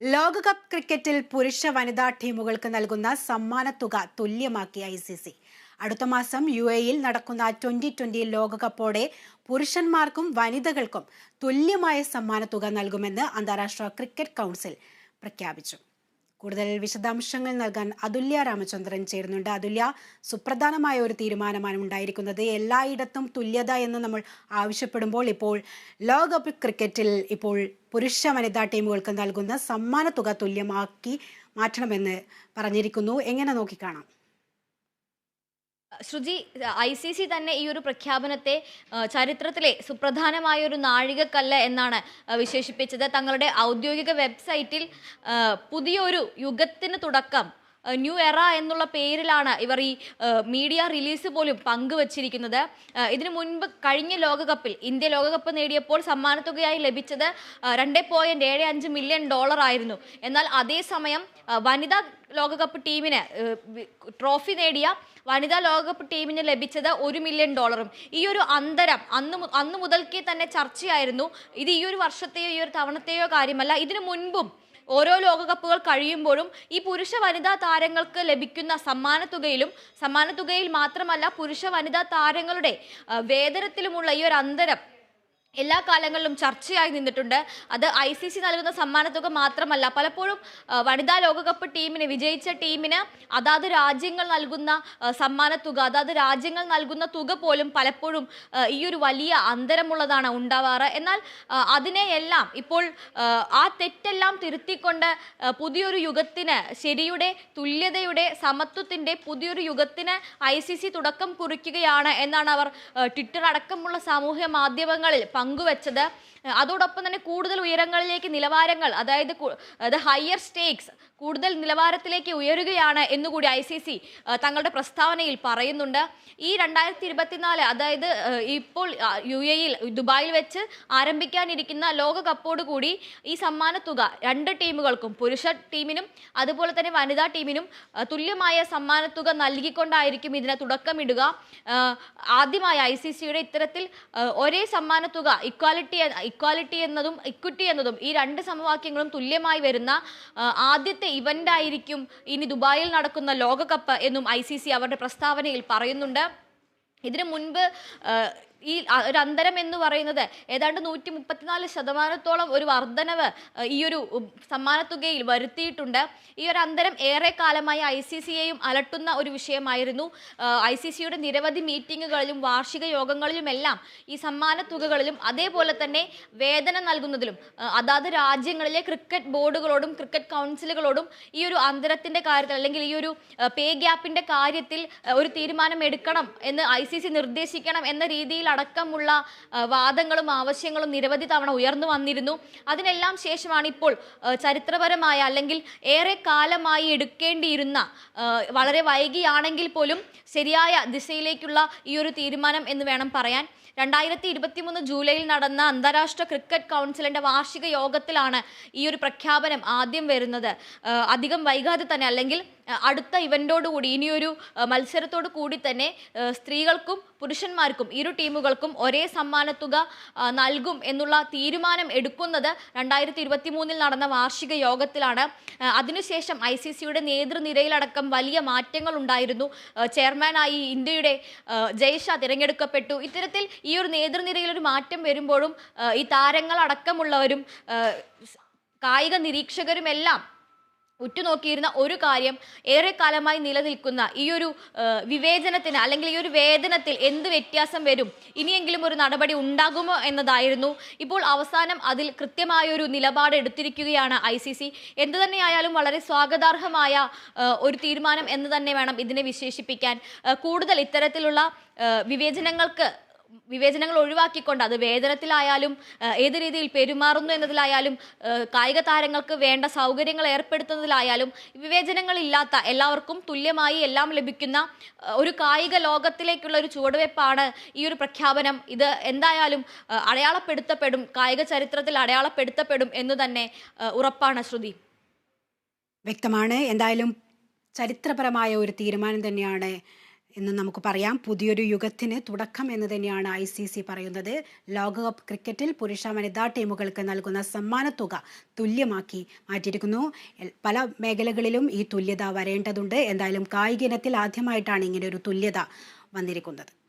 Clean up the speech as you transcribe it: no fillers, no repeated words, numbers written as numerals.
ലോകകപ്പ് ക്രിക്കറ്റിൽ പുരുഷ വനിതാ ടീമുകൾക്ക് നൽകുന്ന സമ്മാനത്തുക തുല്യമാക്കി ICC. അടുത്ത മാസം UAE-യിൽ നടക്കുന്ന 2020 ലോകകപ്പോടെ പുരുഷന്മാർക്കും വനിതകൾക്കും തുല്യമായ സമ്മാനത്തുക നൽകുമെന്ന് അന്താരാഷ്ട്ര ക്രിക്കറ്റ് കൗൺസിൽ പ്രഖ്യാപിച്ചു. കൂടുതൽ വിശദാംശങ്ങൾ നൽകാൻ അതുല്യ രാമചന്ദ്രൻ ചേരുന്നുണ്ട്. അതുല്യ, സുപ്രധാനമായ ഒരു തീരുമാനമാണ് ഉണ്ടായിരിക്കുന്നത്. എല്ലായിടത്തും തുല്യത എന്ന് നമ്മൾ ആവശ്യപ്പെടുമ്പോൾ ഇപ്പോൾ ലോകകപ്പ് ക്രിക്കറ്റിൽ ഇപ്പോൾ പുരുഷ വനിതാ ടീമുകൾക്ക് നൽകുന്ന സമ്മാനത്തുക തുല്യമാക്കി മാറ്റണമെന്ന് പറഞ്ഞിരിക്കുന്നു. എങ്ങനെ നോക്കിക്കാണാം? ശ്രുതി, ICC തന്നെ ഈ ഒരു പ്രഖ്യാപനത്തെ ചരിത്രത്തിലെ സുപ്രധാനമായ ഒരു നാഴികക്കല്ല് എന്നാണ് വിശേഷിപ്പിച്ചത്. തങ്ങളുടെ ഔദ്യോഗിക വെബ്സൈറ്റിൽ പുതിയൊരു യുഗത്തിന് തുടക്കം, ന്യൂ എറ എന്നുള്ള പേരിലാണ് ഇവർ ഈ മീഡിയ റിലീസ് പോലും പങ്കുവച്ചിരിക്കുന്നത്. ഇതിനു മുൻപ് കഴിഞ്ഞ ലോകകപ്പിൽ ഇന്ത്യ ലോകകപ്പ് നേടിയപ്പോൾ സമ്മാനത്തുകയായി ലഭിച്ചത് $2.75 മില്യൺ ആയിരുന്നു. എന്നാൽ അതേസമയം വനിതാ ലോകകപ്പ് ടീമിന് ട്രോഫി നേടിയ വനിതാ ലോകകപ്പ് ടീമിന് ലഭിച്ചത് $1 മില്യൺ. ഈ ഒരു അന്തരം അന്ന് മുതൽക്കേ തന്നെ ചർച്ചയായിരുന്നു. ഇത് ഈ ഒരു വർഷത്തെയോ ഈ ഒരു തവണത്തെയോ കാര്യമല്ല. ഇതിനു മുൻപും ഓരോ ലോകകപ്പുകൾ കഴിയുമ്പോഴും ഈ പുരുഷ വനിതാ താരങ്ങൾക്ക് ലഭിക്കുന്ന സമ്മാനത്തുകയിൽ മാത്രമല്ല പുരുഷ വനിതാ താരങ്ങളുടെ വേതനത്തിലുമുള്ള ഈ ഒരു അന്തരം എല്ലാ കാലങ്ങളിലും ചർച്ചയായി നിന്നിട്ടുണ്ട്. അത് ICC നൽകുന്ന സമ്മാനത്തുക മാത്രമല്ല, പലപ്പോഴും വനിതാ ലോകകപ്പ് ടീമിന്, വിജയിച്ച ടീമിന് അതാത് രാജ്യങ്ങൾ നൽകുന്ന സമ്മാനത്തുക, അതാത് രാജ്യങ്ങൾ നൽകുന്ന തുക പോലും പലപ്പോഴും ഈ ഒരു വലിയ അന്തരമുള്ളതാണ് ഉണ്ടാവാറ്. എന്നാൽ അതിനെയെല്ലാം ഇപ്പോൾ ആ തെറ്റെല്ലാം തിരുത്തിക്കൊണ്ട് പുതിയൊരു യുഗത്തിന്, ശരിയുടെ, തുല്യതയുടെ, സമത്വത്തിൻ്റെ പുതിയൊരു യുഗത്തിന് ICC തുടക്കം കുറിക്കുകയാണ് എന്നാണ് അവർ ട്വിറ്റർ അടക്കമുള്ള സാമൂഹ്യ മാധ്യമങ്ങളിൽ പങ്കുവച്ചത്. അതോടൊപ്പം തന്നെ കൂടുതൽ ഉയരങ്ങളിലേക്ക് നിലവാരങ്ങൾ, അതായത് ഹയർ സ്റ്റേക്സ്, കൂടുതൽ നിലവാരത്തിലേക്ക് ഉയരുകയാണ് എന്നുകൂടി ICC തങ്ങളുടെ പ്രസ്താവനയിൽ പറയുന്നുണ്ട്. ഈ 2024, അതായത് ഇപ്പോൾ UAE-യിൽ ദുബായിൽ വെച്ച് ആരംഭിക്കാനിരിക്കുന്ന ലോകകപ്പോടുകൂടി ഈ സമ്മാനത്തുക രണ്ട് ടീമുകൾക്കും, പുരുഷ ടീമിനും അതുപോലെ തന്നെ വനിതാ ടീമിനും തുല്യമായ സമ്മാനത്തുക നൽകിക്കൊണ്ടായിരിക്കും ഇതിന് തുടക്കമിടുക. ആദ്യമായി ICC-യുടെ ഇത്തരത്തിൽ ഒരേ സമ്മാനത്തുക, ഇക്വാലിറ്റി എന്നതും ഇക്വിറ്റി എന്നതും ഈ രണ്ട് സമവാക്യങ്ങളും തുല്യമായി വരുന്ന ആദ്യത്തെ ഇവന്റ് ആയിരിക്കും ഇനി ദുബായിൽ നടക്കുന്ന ലോകകപ്പ് എന്നും ICC അവരുടെ പ്രസ്താവനയിൽ പറയുന്നുണ്ട്. ഇതിനു മുൻപ് ഈ ഒരു അന്തരം എന്ന് പറയുന്നത് ഏതാണ്ട് 134% ഒരു വർധനവ് ഈ ഒരു സമ്മാനത്തുകയിൽ വരുത്തിയിട്ടുണ്ട്. ഈ ഒരു അന്തരം ഏറെ കാലമായി ICC-യെയും അലട്ടുന്ന ഒരു വിഷയമായിരുന്നു. ICC-യുടെ നിരവധി മീറ്റിങ്ങുകളിലും വാർഷിക യോഗങ്ങളിലുമെല്ലാം ഈ സമ്മാനത്തുകകളിലും അതേപോലെ തന്നെ വേതനം നൽകുന്നതിലും അതാത് രാജ്യങ്ങളിലെ ക്രിക്കറ്റ് ബോർഡുകളോടും ക്രിക്കറ്റ് കൗൺസിലുകളോടും ഈ ഒരു അന്തരത്തിൻ്റെ കാര്യത്തിൽ, അല്ലെങ്കിൽ ഈ ഒരു പേ ഗ്യാപ്പിൻ്റെ കാര്യത്തിൽ ഒരു തീരുമാനം എടുക്കണം എന്ന് ICC നിർദ്ദേശിക്കണം എന്ന രീതിയിൽ അടക്കമുള്ള വാദങ്ങളും ആവശ്യങ്ങളും നിരവധി തവണ ഉയർന്നു വന്നിരുന്നു. അതിനെല്ലാം ശേഷമാണ് ഇപ്പോൾ ചരിത്രപരമായ, അല്ലെങ്കിൽ ഏറെ കാലമായി എടുക്കേണ്ടിയിരുന്ന, വളരെ വൈകിയാണെങ്കിൽ പോലും ശരിയായ ദിശയിലേക്കുള്ള ഈ ഒരു തീരുമാനം എന്ന് വേണം പറയാൻ. 2023 ജൂലൈയിൽ നടന്ന അന്താരാഷ്ട്ര ക്രിക്കറ്റ് കൗൺസിലിന്റെ വാർഷിക യോഗത്തിലാണ് ഈ ഒരു പ്രഖ്യാപനം ആദ്യം വരുന്നത്. അധികം വൈകാതെ തന്നെ, അല്ലെങ്കിൽ അടുത്ത ഇവന്റോടുകൂടി, ഇനിയൊരു മത്സരത്തോടു കൂടി തന്നെ സ്ത്രീകൾക്കും പുരുഷന്മാർക്കും ഇരു ടീമുകൾക്കും ഒരേ സമ്മാനത്തുക നൽകും എന്നുള്ള തീരുമാനം എടുക്കുന്നത് 2023 നടന്ന വാർഷിക യോഗത്തിലാണ്. അതിനുശേഷം ICC-യുടെ നേതൃനിരയിലടക്കം വലിയ മാറ്റങ്ങൾ ഉണ്ടായിരുന്നു. ചെയർമാനായി ഇന്ത്യയുടെ ജയ്ഷാ തിരഞ്ഞെടുക്കപ്പെട്ടു. ഇത്തരത്തിൽ ഈ ഒരു നേതൃനിരയിൽ ഒരു മാറ്റം വരുമ്പോഴും ഈ താരങ്ങളടക്കമുള്ളവരും കായിക നിരീക്ഷകരുമെല്ലാം ഉറ്റുനോക്കിയിരുന്ന ഒരു കാര്യം, ഏറെ കാലമായി നിലനിൽക്കുന്ന ഈ ഒരു വിവേചനത്തിന്, അല്ലെങ്കിൽ ഈ ഒരു വേതനത്തിൽ എന്ത് വ്യത്യാസം വരും, ഇനിയെങ്കിലും ഒരു നടപടി ഉണ്ടാകുമോ എന്നതായിരുന്നു. ഇപ്പോൾ അവസാനം അതിൽ കൃത്യമായൊരു നിലപാട് എടുത്തിരിക്കുകയാണ് ICC. എന്തു തന്നെയായാലും വളരെ സ്വാഗതാർഹമായ ഒരു തീരുമാനം എന്ന് തന്നെ വേണം ഇതിനെ വിശേഷിപ്പിക്കാൻ. കൂടുതൽ ഇത്തരത്തിലുള്ള വിവേചനങ്ങൾ ഒഴിവാക്കിക്കൊണ്ട്, അത് വേതനത്തിലായാലും ഏത് രീതിയിൽ പെരുമാറുന്നു എന്നതിലായാലും കായിക താരങ്ങൾക്ക് വേണ്ട സൗകര്യങ്ങൾ ഏർപ്പെടുത്തുന്നതിലായാലും വിവേചനങ്ങളില്ലാത്ത, എല്ലാവർക്കും തുല്യമായി എല്ലാം ലഭിക്കുന്ന ഒരു കായിക ലോകത്തിലേക്കുള്ള ഒരു ചുവടുവയ്പ്പാണ് ഈ ഒരു പ്രഖ്യാപനം. ഇത് എന്തായാലും അടയാളപ്പെടുത്തപ്പെടും, കായിക ചരിത്രത്തിൽ അടയാളപ്പെടുത്തപ്പെടും എന്ന് തന്നെ ഉറപ്പാണ്. ശ്രുതി, വ്യക്തമാണ്. എന്തായാലും ചരിത്രപരമായ ഒരു തീരുമാനം തന്നെയാണ് എന്ന് നമുക്ക് പറയാം. പുതിയൊരു യുഗത്തിന് തുടക്കം എന്ന് തന്നെയാണ് ICC പറയുന്നത്. ലോകകപ്പ് ക്രിക്കറ്റിൽ പുരുഷ വനിതാ ടീമുകൾക്ക് നൽകുന്ന സമ്മാനത്തുക തുല്യമാക്കി മാറ്റിയിരിക്കുന്നു. പല മേഖലകളിലും ഈ തുല്യത വരേണ്ടതുണ്ട്. എന്തായാലും കായിക ഇനത്തിൽ ആദ്യമായിട്ടാണ് ഇങ്ങനെ ഒരു തുല്യത വന്നിരിക്കുന്നത്.